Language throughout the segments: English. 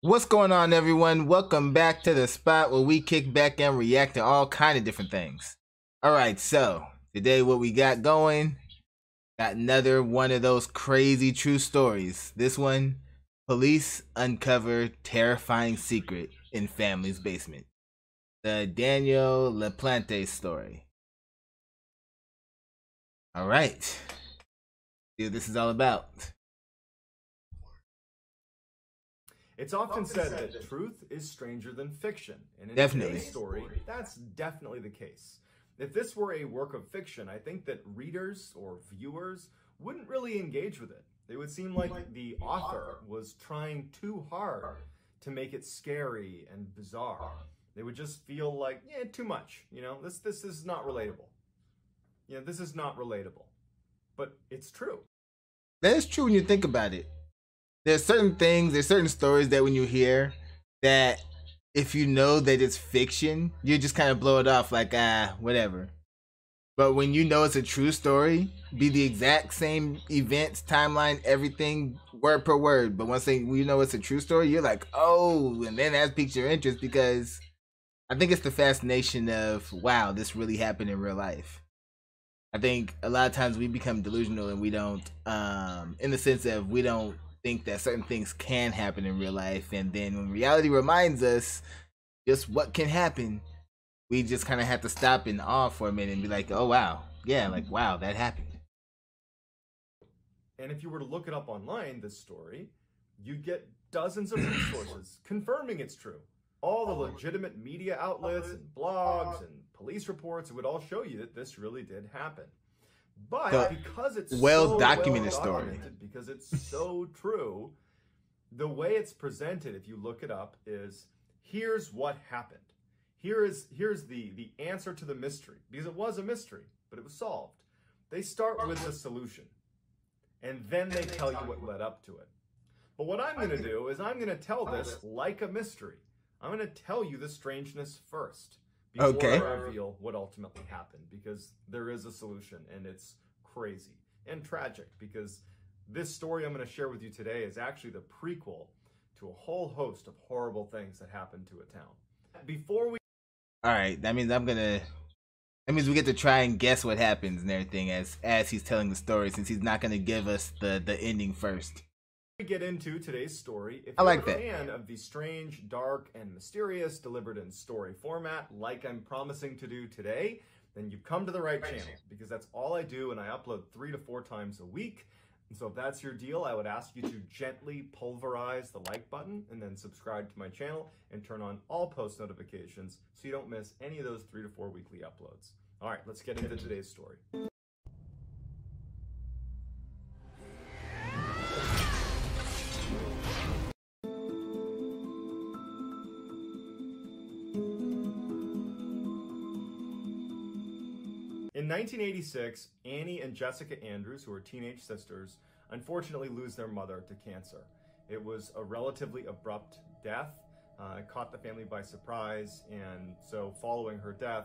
What's going on, everyone? Welcome back to the spot where we kick back and react to all kind of different things. Alright, so today what we got going, got another one of those crazy true stories. This one, police uncover terrifying secret in family's basement. The Daniel Laplante story. Alright, see what this is all about. It's often said that truth is stranger than fiction, and in today's story, that's definitely the case. If this were a work of fiction, I think that readers or viewers wouldn't really engage with it. It would seem like the author was trying too hard to make it scary and bizarre. They would just feel like, yeah, too much. You know, this is not relatable. You know, this is not relatable. But it's true. That is true when you think about it. There's certain things, there's certain stories that when you hear that if you know that it's fiction, you just kind of blow it off like, whatever. But when you know it's a true story, be the exact same events, timeline, everything, word per word. But once you know it's a true story, you're like, oh, and then that piques your interest because I think it's the fascination of, wow, this really happened in real life. I think a lot of times we become delusional and we don't, in the sense of we don't think that certain things can happen in real life, and then when reality reminds us just what can happen, we just kind of have to stop in awe for a minute and be like, oh wow, yeah, like wow, that happened. And if you were to look it up online, this story, you'd get dozens of resources confirming it's true. All the legitimate media outlets and blogs and police reports would all show you that this really did happen. But because it's well-documented story, because it's so true, the way it's presented, if you look it up, is here's what happened. Here's the answer to the mystery, because it was a mystery, but it was solved. They start with the solution, and then they tell you what led up to it. But what I'm going to do is I'm going to tell this like a mystery. I'm going to tell you the strangeness first, before I reveal what ultimately happened, because there is a solution, and it's crazy and tragic, because this story I'm going to share with you today is actually the prequel to a whole host of horrible things that happened to a town. Alright, that means we get to try and guess what happens and everything as he's telling the story, since he's not going to give us the ending first. We get into today's story, if you're a fan of the strange, dark, and mysterious delivered in story format like I'm promising to do today, then you've come to the right channel, because that's all I do, and I upload 3 to 4 times a week. And so if that's your deal, I would ask you to gently pulverize the like button and then subscribe to my channel and turn on all post notifications so you don't miss any of those 3 to 4 weekly uploads. All right, let's get into today's story. In 1986, Annie and Jessica Andrews, who are teenage sisters, unfortunately lose their mother to cancer. It was a relatively abrupt death. It caught the family by surprise, and so following her death,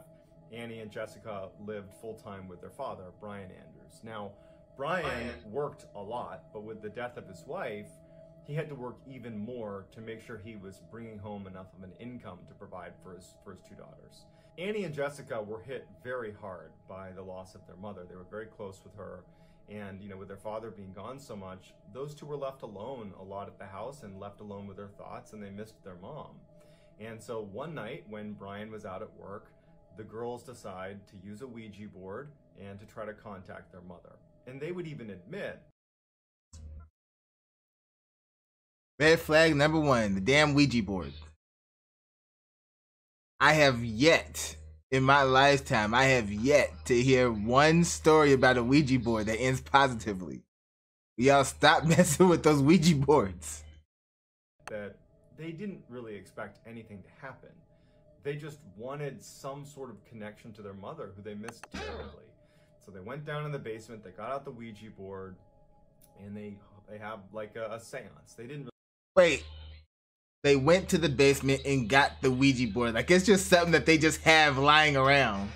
Annie and Jessica lived full-time with their father, Brian Andrews. Now, Brian worked a lot, but with the death of his wife, he had to work even more to make sure he was bringing home enough of an income to provide for his 2 daughters. Annie and Jessica were hit very hard by the loss of their mother. They were very close with her, and with their father being gone so much, those two were left alone a lot at the house and left alone with their thoughts, and they missed their mom. And so one night when Brian was out at work, the girls decide to use a Ouija board and to try to contact their mother. And they would even admit, red flag number 1, the damn Ouija board. I have yet, in my lifetime, to hear one story about a Ouija board that ends positively. Y'all stop messing with those Ouija boards. That they didn't really expect anything to happen. They just wanted some sort of connection to their mother, who they missed terribly. So they went down in the basement, they got out the Ouija board, and they have like a seance. They didn't really... Wait. They went to the basement and got the Ouija board. Like, it's just something that they just have lying around.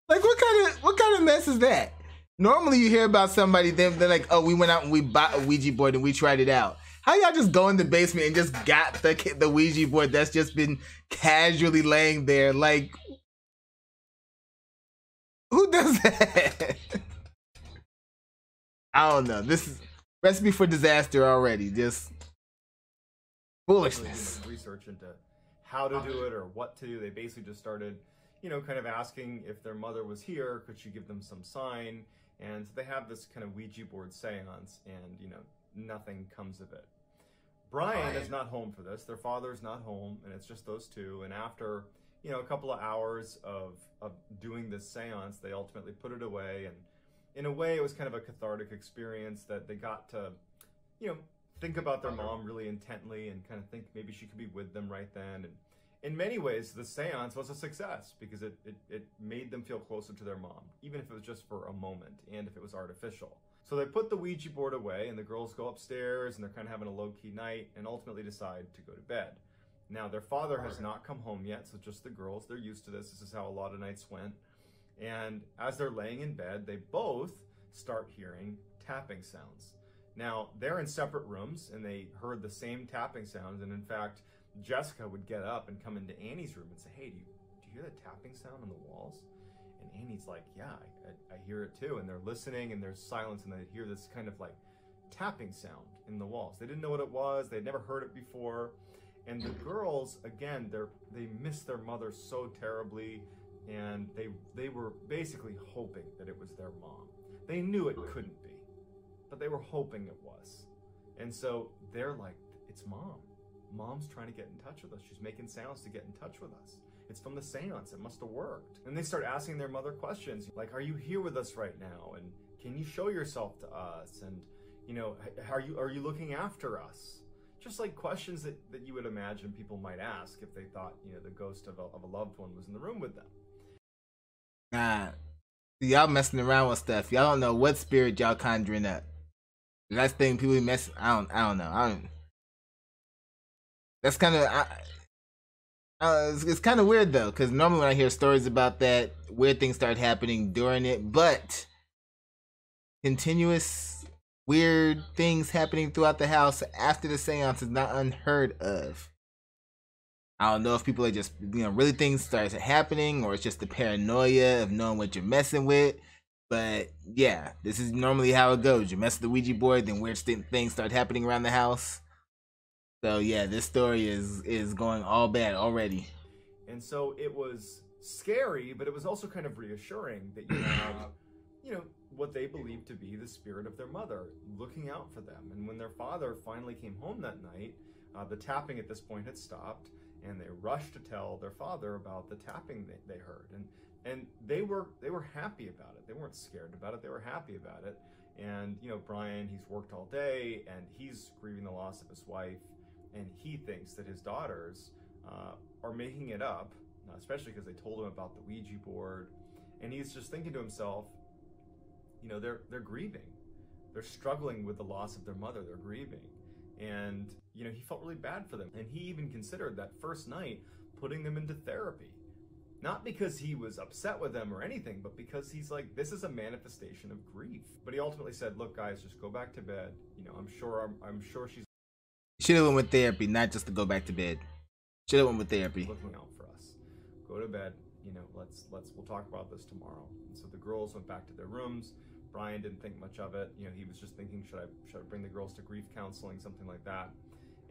Like, what kind of mess is that? Normally you hear about somebody, they're like, oh, we went out and we bought a Ouija board and we tried it out. How y'all just go in the basement and just got the Ouija board that's just been casually laying there? Like, who does that? I don't know. This is recipe for disaster already. Just foolishness. Research into how to do it or what to do. They basically just started, kind of asking if their mother was here, could she give them some sign? And they have this kind of Ouija board seance, and nothing comes of it. Brian is not home for this. Their father's not home, and it's just those two. And after a couple of hours of doing this seance, they ultimately put it away. And in a way, it was kind of a cathartic experience that they got to think about their mom really intently and kind of think maybe she could be with them right then. And in many ways, the seance was a success because it made them feel closer to their mom, even if it was just for a moment and if it was artificial. So they put the Ouija board away, and the girls go upstairs, and they're kind of having a low-key night, and ultimately decide to go to bed. Now, their father has not come home yet, so just the girls. They're used to this. This is how a lot of nights went. And as they're laying in bed, they both start hearing tapping sounds. Now, they're in separate rooms, and they heard the same tapping sounds, and in fact, Jessica would get up and come into Annie's room and say, hey, do you hear the tapping sound on the walls? And Annie's like, yeah, I hear it too. And they're listening, and there's silence, and they hear this kind of like tapping sound in the walls. They didn't know what it was. They'd never heard it before. And the girls, again, they miss their mother so terribly, and they were basically hoping that it was their mom. They knew it couldn't be, but they were hoping it was. And so they're like, it's mom. Mom's trying to get in touch with us. She's making sounds to get in touch with us. It's from the seance. It must have worked. And they start asking their mother questions like, are you here with us right now? And can you show yourself to us? And, are you looking after us? Just like questions that you would imagine people might ask if they thought, the ghost of a loved one was in the room with them. Nah, y'all messing around with stuff. Y'all don't know what spirit y'all conjuring up. That's the thing people mess. I don't know. That's kind of. It's kind of weird though, because normally when I hear stories about that, weird things start happening during it, but continuous weird things happening throughout the house after the seance is not unheard of. I don't know if people are just, really things start happening, or it's just the paranoia of knowing what you're messing with. But yeah, this is normally how it goes. You mess with the Ouija board, then weird things start happening around the house. So yeah, this story is going all bad already. And so it was scary, but it was also kind of reassuring that you had, what they believed to be the spirit of their mother looking out for them. And when their father finally came home that night, the tapping at this point had stopped, and they rushed to tell their father about the tapping they heard. And they were happy about it. They weren't scared about it. They were happy about it. And Brian, he's worked all day, and he's grieving the loss of his wife. And he thinks that his daughters are making it up, especially because they told him about the Ouija board. And he's just thinking to himself, they're grieving. They're struggling with the loss of their mother. They're grieving. And, he felt really bad for them. And he even considered that first night putting them into therapy. Not because he was upset with them or anything, but because he's like, this is a manifestation of grief. But he ultimately said, look, guys, just go back to bed. I'm sure she's should have went with therapy, not just to go back to bed. Should have went with therapy. Looking out for us. Go to bed. We'll talk about this tomorrow. And so the girls went back to their rooms. Brian didn't think much of it. He was just thinking, should I bring the girls to grief counseling, something like that.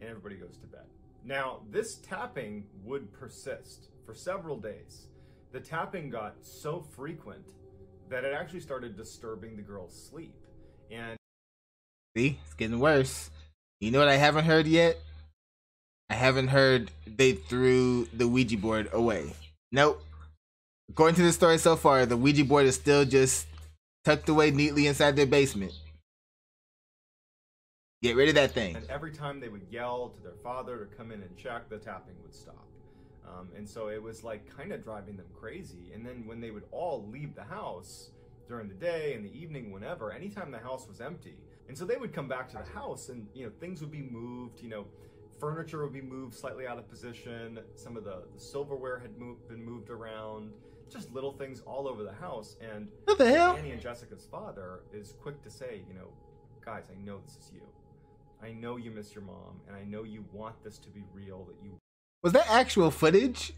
And everybody goes to bed. Now, this tapping would persist for several days. The tapping got so frequent that it actually started disturbing the girls' sleep. And see, it's getting worse. You know what I haven't heard yet? I haven't heard they threw the Ouija board away. Nope. According to the story so far, the Ouija board is still just tucked away neatly inside their basement. Get rid of that thing. And every time they would yell to their father to come in and check, the tapping would stop. And so it was like kind of driving them crazy. And then when they would all leave the house during the day, in the evening, whenever, anytime the house was empty. And so they would come back to the house and, things would be moved, furniture would be moved slightly out of position. Some of the silverware had been moved around, just little things all over the house. And what the hell? Annie and Jessica's father is quick to say, guys, I know this is you. I know you miss your mom, and I know you want this to be real, that you Was that actual footage?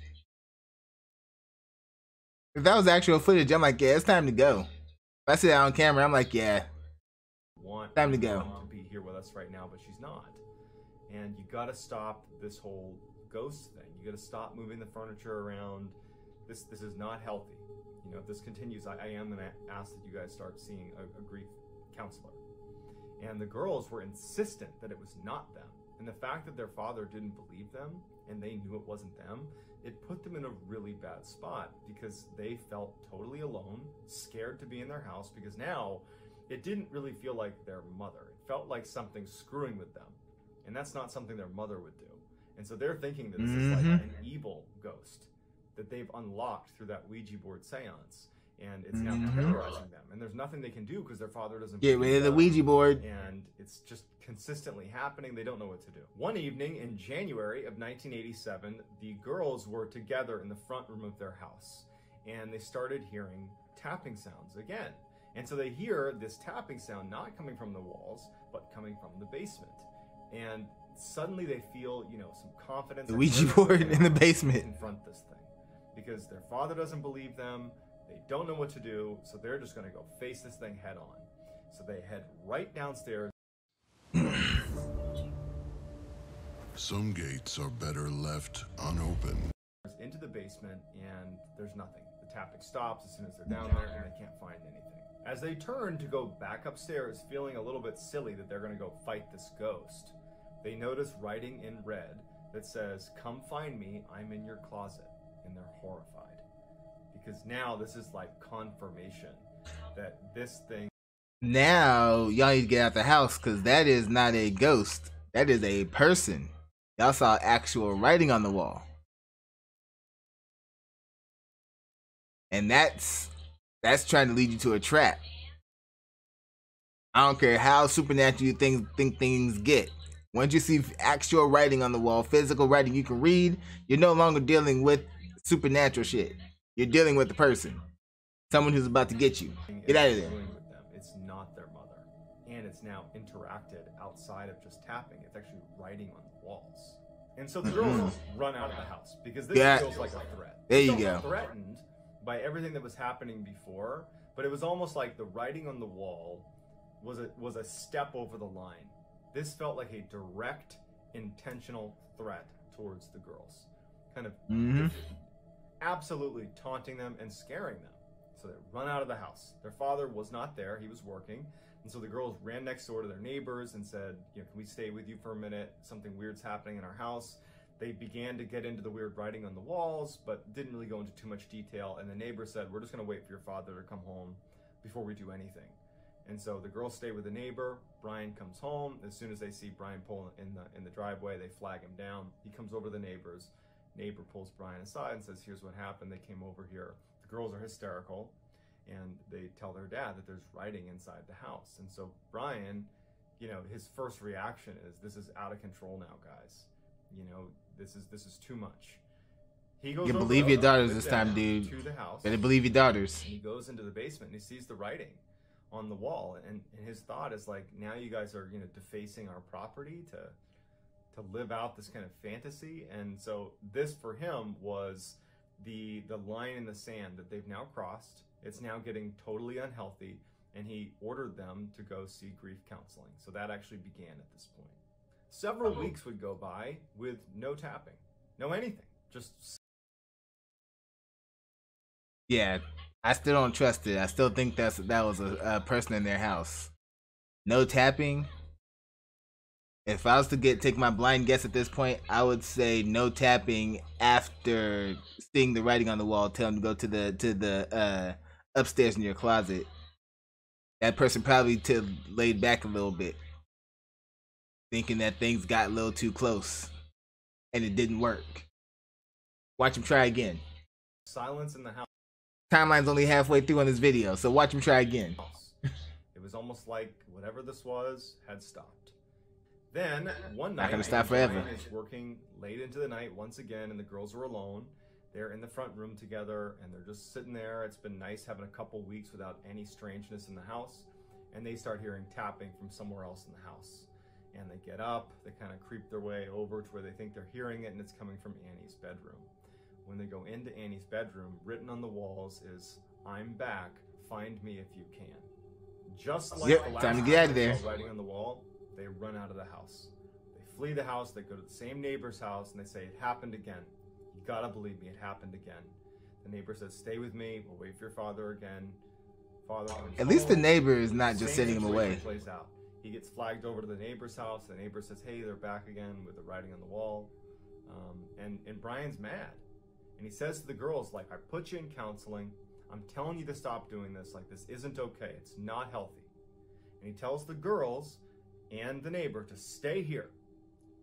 If that was actual footage, I'm like, yeah, it's time to go. If I see that on camera, I'm like, yeah, want time to your go. mom to be here with us right now, but she's not. And you got to stop this whole ghost thing. You got to stop moving the furniture around. This is not healthy. You know, if this continues, I am going to ask that you guys start seeing a grief counselor. And the girls were insistent that it was not them. And the fact that their father didn't believe them and they knew it wasn't them, it put them in a really bad spot because they felt totally alone, scared to be in their house, because now it didn't really feel like their mother. It felt like something screwing with them. And that's not something their mother would do. And so they're thinking that this is like an evil ghost that they've unlocked through that Ouija board seance. And it's now terrorizing them. And there's nothing they can do because their father doesn't get rid of the Ouija board. And it's just consistently happening. They don't know what to do. One evening in January of 1987, the girls were together in the front room of their house. And they started hearing tapping sounds again. And so they hear this tapping sound not coming from the walls, but coming from the basement. And suddenly they feel, you know, some confidence. The Ouija board in the basement. Confront this thing. Because their father doesn't believe them. They don't know what to do, so they're just going to go face this thing head on. So they head right downstairs. Some gates are better left unopened. Into the basement, and there's nothing. The tapping stops as soon as they're down there, and they can't find anything. As they turn to go back upstairs, feeling a little bit silly that they're going to go fight this ghost, they notice writing in red that says, "Come find me, I'm in your closet," and they're horrified. Because now this is like confirmation that this thing. Now y'all need to get out the house because that is not a ghost. That is a person. Y'all saw actual writing on the wall. And that's trying to lead you to a trap. I don't care how supernatural you think things get. Once you see actual writing on the wall, physical writing you can read, you're no longer dealing with supernatural shit. You're dealing with the person. Someone who's about to get you. Get out of there. It's not their mother. And it's now interacted outside of just tapping. It's actually writing on the walls. And so the girls run out of the house because this feels like a threat. There you go. Threatened by everything that was happening before, but it was almost like the writing on the wall was a step over the line. This felt like a direct, intentional threat towards the girls. Kind of absolutely taunting them and scaring them. So they run out of the house. Their father was not there. He was working. And so the girls ran next door to their neighbors and said, you know, can we stay with you for a minute? Something weird's happening in our house. They began to get into the weird writing on the walls, but didn't really go into too much detail. And the neighbor said, we're just going to wait for your father to come home before we do anything. And so the girls stay with the neighbor. Brian comes home. As soon as they see Brian pull in the driveway, they flag him down. He comes over to the neighbors. Neighbor pulls Brian aside and says, here's what happened. They came over here. The girls are hysterical, and they tell their dad that there's writing inside the house. And so Brian, you know, his first reaction is, this is out of control now, guys. You know, this is too much. He goes. You believe your daughters this time, dude. To the house. Better believe your daughters. And he goes into the basement and he sees the writing on the wall, and his thought is like, now you guys are, you know, defacing our property to live out this kind of fantasy. And so this for him was the line in the sand that they've now crossed. It's now getting totally unhealthy, and he ordered them to go see grief counseling. So that actually began at this point. Several weeks would go by with no tapping, no anything, just. Yeah, I still don't trust it. I still think that was a person in their house. No tapping. If I was to take my blind guess at this point, I would say no tapping after seeing the writing on the wall. Tell them to go to the upstairs in your closet. That person probably laid back a little bit, thinking that things got a little too close, and it didn't work. Watch him try again. Silence in the house. Timeline's only halfway through on this video, so watch him try again. It was almost like whatever this was had stopped. Then one night, not gonna stop forever. Brian is working late into the night once again, and the girls are alone. They're in the front room together, and they're just sitting there. It's been nice having a couple weeks without any strangeness in the house, and they start hearing tapping from somewhere else in the house. And they get up, they kind of creep their way over to where they think they're hearing it, and it's coming from Annie's bedroom. When they go into Annie's bedroom, written on the walls is, "I'm back, find me if you can." Just like the last time to get out of there. Writing on the wall, they run out of the house. They flee the house, they go to the same neighbor's house, and they say, "It happened again. You gotta believe me, it happened again." The neighbor says, "Stay with me, we'll wait for your father again." Father comes At least the home. neighbor is not just Same sending him situation away. plays out. He gets flagged over to the neighbor's house. The neighbor says, "Hey, they're back again," with the writing on the wall. And Brian's mad. And he says to the girls, like, "I put you in counseling. I'm telling you to stop doing this. Like, this isn't okay. It's not healthy." And he tells the girls and the neighbor to stay here.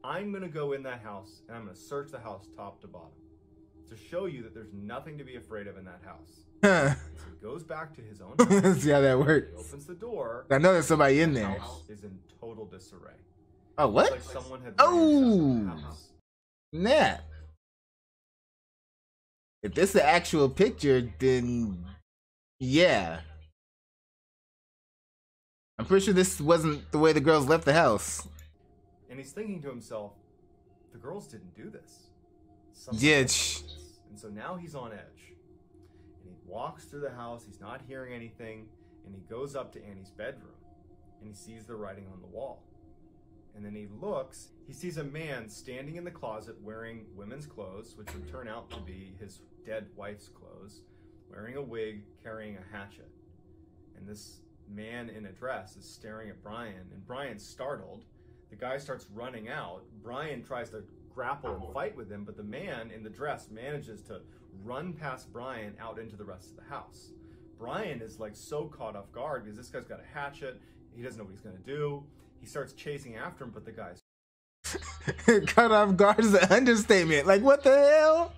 I'm going to go in that house, and I'm going to search the house top to bottom to show you that there's nothing to be afraid of in that house. Huh. So he goes back to his own house. Let's see how that He works. opens the door. I know there's somebody in The there. house is in total disarray. Oh, what? It's like someone had Oh. ransacked the house. Nah. If this is an actual picture, then yeah. I'm pretty sure this wasn't the way the girls left the house. And he's thinking to himself, the girls didn't do this. Yeah, else did this. And so now he's on edge. And he walks through the house, he's not hearing anything, and he goes up to Annie's bedroom, and he sees the writing on the wall. And then he looks, he sees a man standing in the closet wearing women's clothes, which would turn out to be his dead wife's clothes, wearing a wig, carrying a hatchet. And this man in a dress is staring at Brian, and Brian's startled. The guy starts running out. Brian tries to grapple and fight with him, but the man in the dress manages to run past Brian out into the rest of the house. Brian is like so caught off guard because this guy's got a hatchet. He doesn't know what he's going to do. He starts chasing after him, but the guy's Caught off guard is an understatement. Like, what the hell?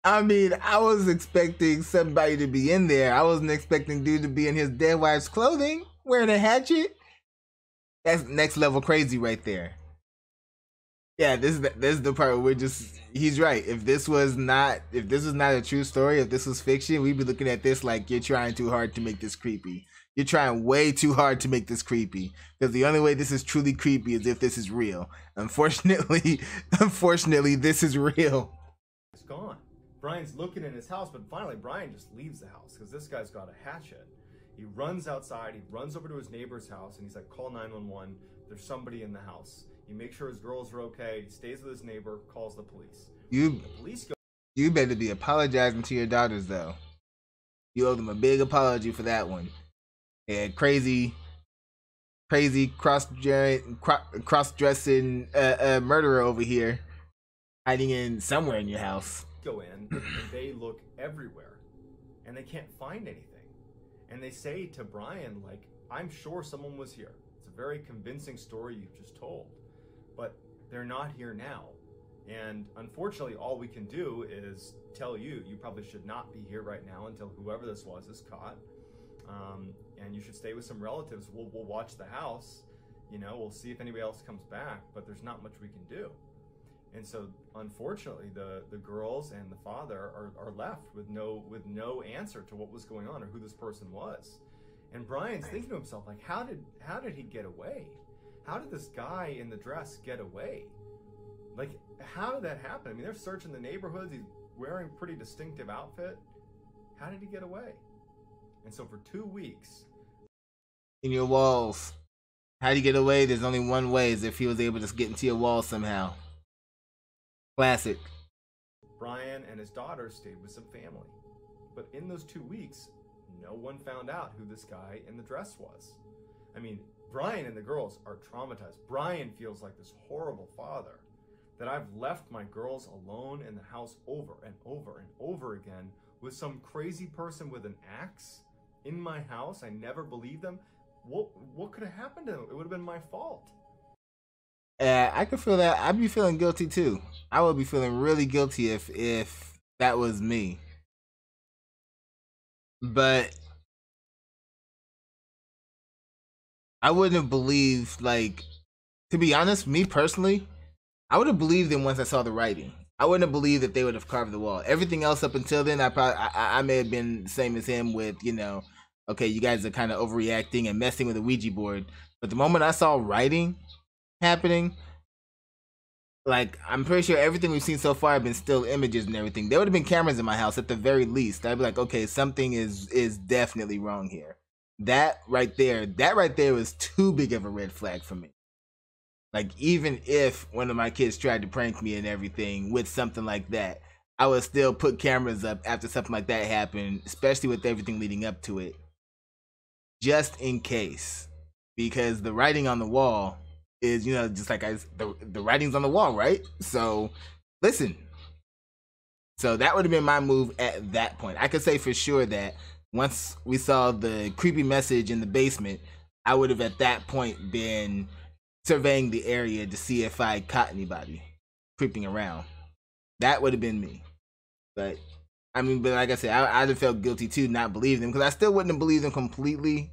I mean, I was expecting somebody to be in there. I wasn't expecting dude to be in his dead wife's clothing, wearing a hatchet. That's next level crazy right there. Yeah, this is the part where he's right. If this was not a true story, if this was fiction, we'd be looking at this like you're trying too hard to make this creepy. You're trying way too hard to make this creepy. Because the only way this is truly creepy is if this is real. Unfortunately, this is real. It's gone. Brian's looking in his house, but finally Brian just leaves the house because this guy's got a hatchet. He runs outside, he runs over to his neighbor's house, and he's like, "Call 911, there's somebody in the house." He makes sure his girls are okay, he stays with his neighbor, calls the police. The police go. You better be apologizing to your daughters, though. You owe them a big apology for that one. Yeah, crazy cross-dressing murderer over here, hiding in somewhere in your house. Go in, and they look everywhere, and they can't find anything. And they say to Brian, like, "I'm sure someone was here. It's a very convincing story you've just told, but they're not here now. And unfortunately, all we can do is tell you probably should not be here right now until whoever this was is caught. And you should stay with some relatives. We'll watch the house. We'll see if anybody else comes back, but there's not much we can do." And so, unfortunately, the girls and the father are left with no answer to what was going on or who this person was. And Brian's thinking to himself, like, how did he get away? How did this guy in the dress get away? Like, how did that happen? I mean, they're searching the neighborhoods. He's wearing a pretty distinctive outfit. How did he get away? And so for 2 weeks, in your walls. How do you get away? There's only one way, is if he was able to get into your walls somehow. Classic. Brian and his daughter stayed with some family. But in those 2 weeks, no one found out who this guy in the dress was. I mean, Brian and the girls are traumatized. Brian feels like this horrible father, that I've left my girls alone in the house over and over and over again with some crazy person with an axe in my house. I never believed them. What could have happened to them? It would have been my fault. I could feel that. I'd be feeling guilty too. I would be feeling really guilty if that was me. But I wouldn't have believed, like, to be honest, me personally, I would have believed them once I saw the writing. I wouldn't have believed that they would have carved the wall. Everything else up until then, I may have been the same as him with, okay, you guys are kind of overreacting and messing with the Ouija board. But the moment I saw writing happening, like, I'm pretty sure everything we've seen so far have been still images and everything. There would have been cameras in my house at the very least. I'd be like, okay, something is definitely wrong here. That right there was too big of a red flag for me. Like, even if one of my kids tried to prank me and everything with something like that, I would still put cameras up after something like that happened, especially with everything leading up to it, just in case. Because the writing on the wall is, you know, just like the writing's on the wall, right? So, listen. So that would have been my move at that point. I could say for sure that once we saw the creepy message in the basement, I would have at that point been surveying the area to see if I caught anybody creeping around. That would have been me. But I mean, but like I said, I'd have felt guilty too, not believing them, because I still wouldn't have believed them completely.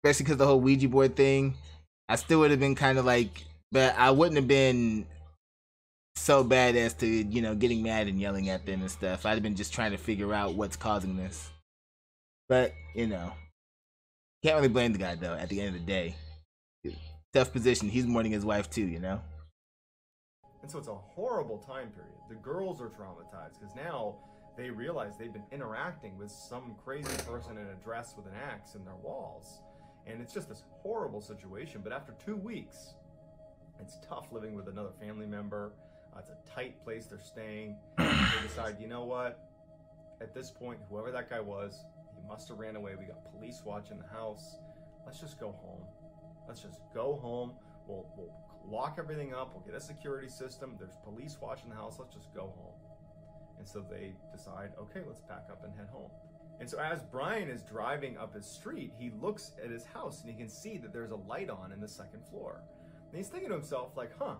Especially because the whole Ouija board thing, I still would have been kind of like, but I wouldn't have been so bad as to, you know, getting mad and yelling at them and stuff. I'd have been just trying to figure out what's causing this. But, you know, can't really blame the guy though, at the end of the day. Tough position. He's mourning his wife too, you know? And so it's a horrible time period. The girls are traumatized because now they realize they've been interacting with some crazy person in a dress with an axe in their walls. And it's just this horrible situation. But after 2 weeks, it's tough living with another family member. It's a tight place they're staying. They decide, you know what? At this point, whoever that guy was, he must have ran away. We got police watching the house. Let's just go home. Let's just go home. We'll lock everything up. We'll get a security system. There's police watching the house. Let's just go home. And so they decide, okay, let's pack up and head home. And so as Brian is driving up his street, he looks at his house and he can see that there's a light on in the second floor. And he's thinking to himself, like, huh,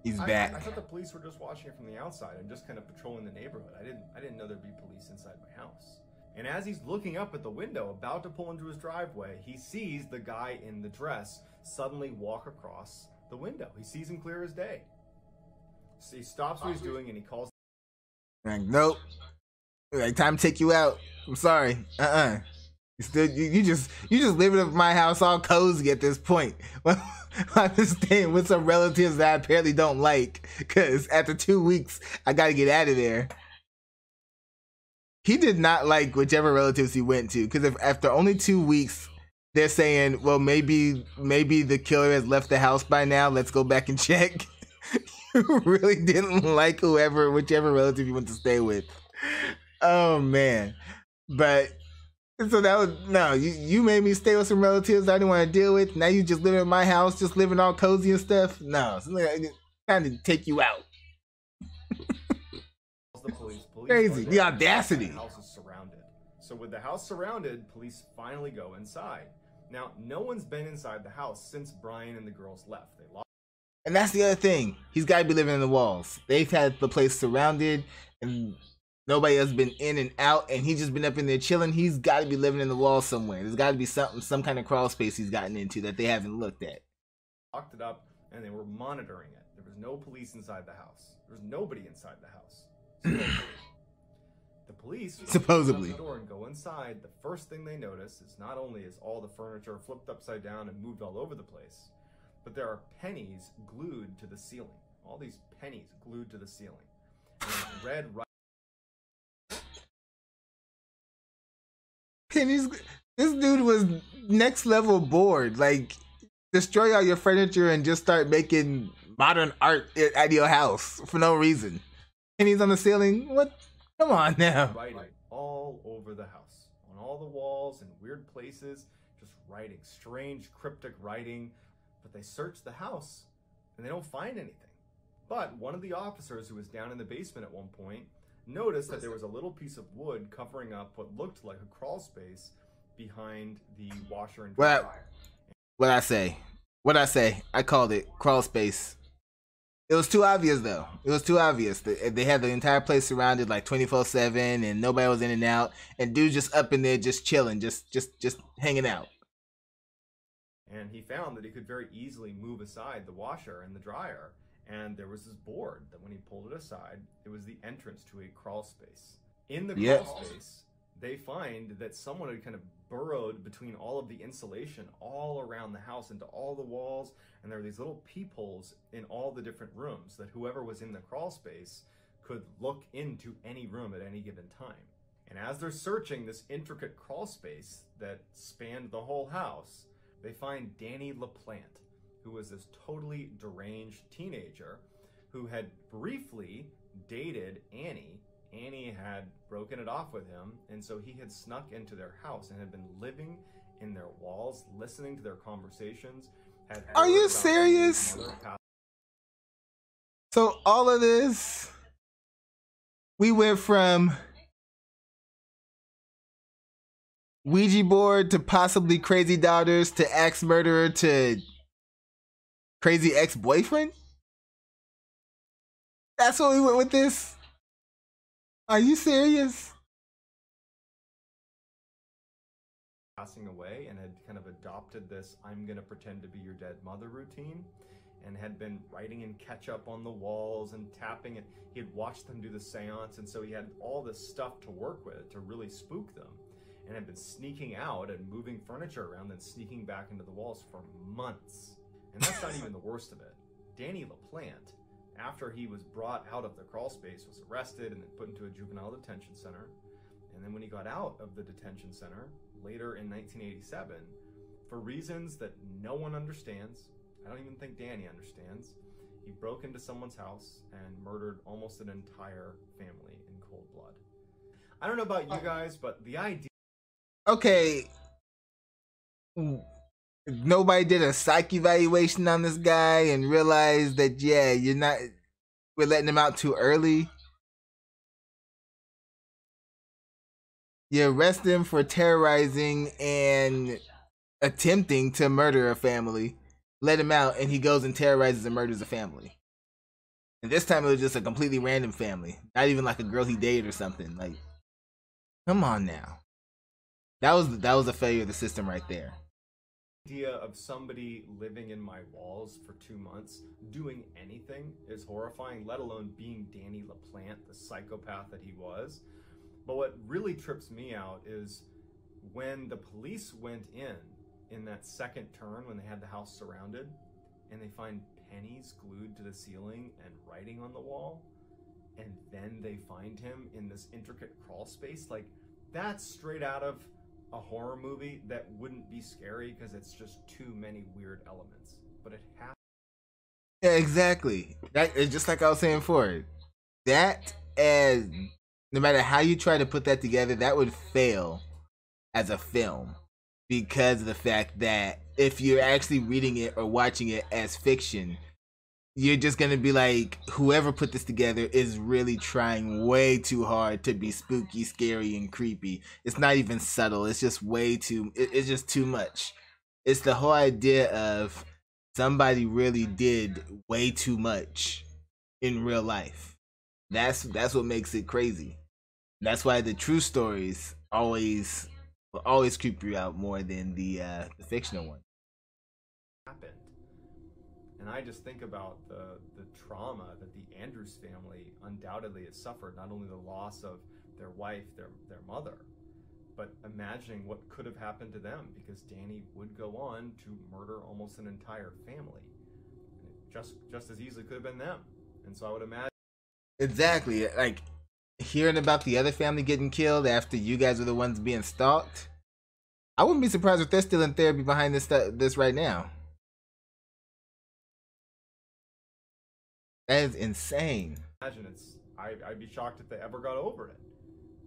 he's back. I thought the police were just watching it from the outside and just kind of patrolling the neighborhood. I didn't know there'd be police inside my house. And as he's looking up at the window, about to pull into his driveway, he sees the guy in the dress suddenly walk across the window. He sees him clear as day. So he stops what he's doing and he calls. Like, nope. Like, time to take you out. I'm sorry. You just living up my house all cozy at this point. Well, I'm just staying with some relatives that I apparently don't like, because after 2 weeks, I gotta get out of there. He did not like whichever relatives he went to, because if after only 2 weeks, they're saying, well, maybe the killer has left the house by now, let's go back and check. You really didn't like whichever relative you went to stay with. Oh, man. But, so that was, no, you made me stay with some relatives I didn't want to deal with. Now you just living in my house, just living all cozy and stuff. No, it's trying to take you out. The police crazy, the audacity. The house is surrounded. So with the house surrounded, police finally go inside. Now, no one's been inside the house since Brian and the girls left. They locked. And that's the other thing. He's got to be living in the walls. They've had the place surrounded, and nobody else been in and out, and he's just been up in there chilling. He's got to be living in the walls somewhere. There's got to be some kind of crawl space he's gotten into that they haven't looked at. Locked it up, and they were monitoring it. There was no police inside the house. There was nobody inside the house. The police supposedly open the door and go inside. The first thing they notice is not only is all the furniture flipped upside down and moved all over the place, but there are pennies glued to the ceiling. All these pennies glued to the ceiling. And red. Pennies. This dude was next level bored. Like, destroy all your furniture and just start making modern art at your house for no reason. Pennies on the ceiling? What? Come on now. Writing all over the house, on all the walls and weird places, just writing, strange cryptic writing. But they search the house and they don't find anything. But one of the officers who was down in the basement at one point noticed that there was a little piece of wood covering up what looked like a crawl space behind the washer and dryer. What I say? I called it crawl space. It was too obvious, though. It was too obvious. They had the entire place surrounded like 24/7, and nobody was in and out. And dude's just up in there, just chilling, just hanging out. And he found that he could very easily move aside the washer and the dryer. And there was this board that when he pulled it aside, it was the entrance to a crawl space. In the crawl space, they find that someone had kind of burrowed between all of the insulation all around the house into all the walls, and there were these little peepholes in all the different rooms that whoever was in the crawl space could look into any room at any given time. And as they're searching this intricate crawl space that spanned the whole house, they find Danny Laplante, who was this totally deranged teenager who had briefly dated Annie. Annie had broken it off with him, and so he had snuck into their house and had been living in their walls, listening to their conversations. Are you serious? So all of this, we went from Ouija board to possibly crazy daughters to axe murderer to crazy ex-boyfriend? That's what we went with this? Are you serious? Passing away and had kind of adopted this "I'm gonna pretend to be your dead mother" routine, and had been writing in ketchup on the walls and tapping it. He had watched them do the seance, and so he had all this stuff to work with to really spook them, and had been sneaking out and moving furniture around and sneaking back into the walls for months. And that's not even the worst of it. Danny Laplante, after he was brought out of the crawl space, was arrested and then put into a juvenile detention center. And then when he got out of the detention center later in 1987, for reasons that no one understands, I don't even think Danny understands, he broke into someone's house and murdered almost an entire family in cold blood. I don't know about you guys, but the idea... Okay. Nobody did a psych evaluation on this guy and realized that, yeah, we're letting him out too early. You arrest him for terrorizing and attempting to murder a family. Let him out, and he goes and terrorizes and murders a family. And this time it was just a completely random family. Not even like a girl he dated or something. Like, come on now. That was a failure of the system right there. Idea of somebody living in my walls for 2 months doing anything is horrifying, let alone being Danny Laplante, the psychopath that he was. But what really trips me out is when the police went in that second turn, when they had the house surrounded, and they find pennies glued to the ceiling and writing on the wall, and then they find him in this intricate crawl space. Like, that's straight out of a horror movie that wouldn't be scary because it's just too many weird elements. But it has. Yeah, exactly. That is just like I was saying before. That, and no matter how you try to put that together, that would fail as a film because of the fact that if you're actually reading it or watching it as fiction, you're just gonna be like, whoever put this together is really trying way too hard to be spooky, scary, and creepy. It's not even subtle. It's just way too. It's just too much. It's the whole idea of somebody really did way too much in real life. That's what makes it crazy. That's why the true stories always creep you out more than the fictional one. Happened. And I just think about the trauma that the Andrews family undoubtedly has suffered, not only the loss of their wife, their mother, but imagining what could have happened to them, because Danny would go on to murder almost an entire family. And it just as easily could have been them. And so I would imagine... Exactly. Like, hearing about the other family getting killed after you guys are the ones being stalked, I wouldn't be surprised if they're still in therapy behind this right now. That is insane. Imagine I'd be shocked if they ever got over it.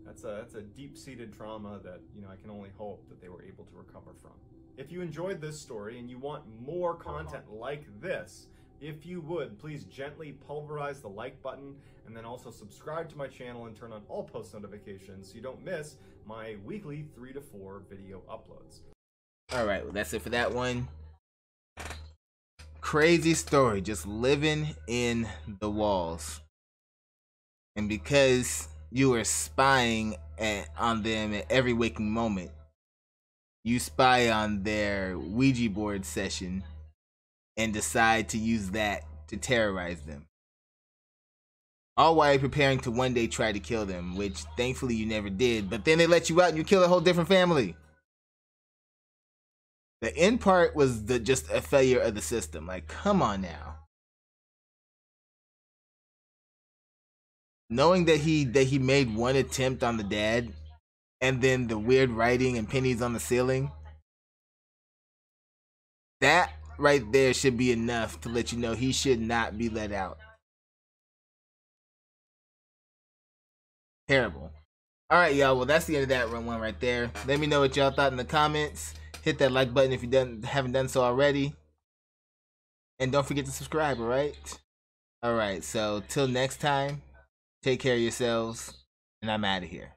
That's a deep-seated trauma that, I can only hope that they were able to recover from. If you enjoyed this story and you want more content like this, if you would, please gently pulverize the like button, and then also subscribe to my channel and turn on all post notifications so you don't miss my weekly 3 to 4 video uploads. Alright, well, that's it for that one. Crazy story, just living in the walls. And because you were spying on them at every waking moment, you spy on their Ouija board session and decide to use that to terrorize them. All while you're preparing to one day try to kill them, which thankfully you never did. But then they let you out and you kill a whole different family. The end part was just a failure of the system. Like, come on now. Knowing that he made one attempt on the dad, and then the weird writing and pennies on the ceiling, that right there should be enough to let you know he should not be let out. Terrible. All right, y'all. Well, that's the end of that run one right there. Let me know what y'all thought in the comments. Hit that like button if you haven't done so already, and don't forget to subscribe. All right. So till next time, take care of yourselves, and I'm out of here.